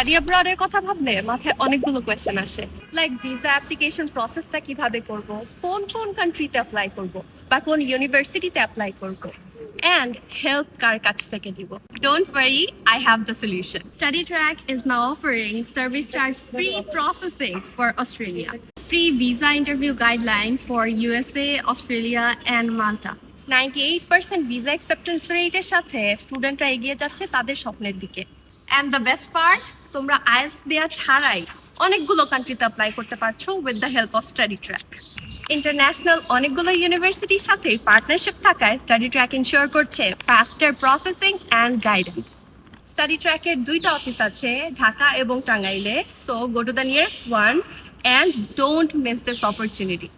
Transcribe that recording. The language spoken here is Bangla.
স্টাডি অ্যাব্রডের কথা ভাবলে মাথায় অনেকগুলো কোয়েশ্চেন আসে, লাইক ভিসা অ্যাপ্লিকেশন প্রসেসটা কিভাবে করব, কোন কোন কান্ট্রিতে অ্যাপ্লাই করব, বা কোন ইউনিভার্সিটিতে অ্যাপ্লাই করব, and help কার কাছ থেকে দিব. Don't worry, I have the solution. StudyTrack is now offering service charge free processing for Australia, free visa interview guideline for USA, Australia and Malta. 98% visa acceptance রেটের সাথে স্টুডেন্টরা এগিয়ে যাচ্ছে তাদের স্বপ্নের দিকে। অ্যান্ড দ্য বেস্ট পার্ট, তোমরা আইএলটিএস দেওয়া ছাড়াই অনেকগুলো কান্ট্রিতে অ্যাপ্লাই করতে পারছো with the help of StudyTrack. International অনেকগুলো ইউনিভার্সিটির সাথে পার্টনারশিপ থাকায় StudyTrack ইনশিওর করছে ফাস্টার প্রসেসিং অ্যান্ড গাইডেন্স। StudyTrack-এর 2টা অফিস আছে, ঢাকা এবং টাঙ্গাইলে, so go to the nearest one and don't miss this opportunity.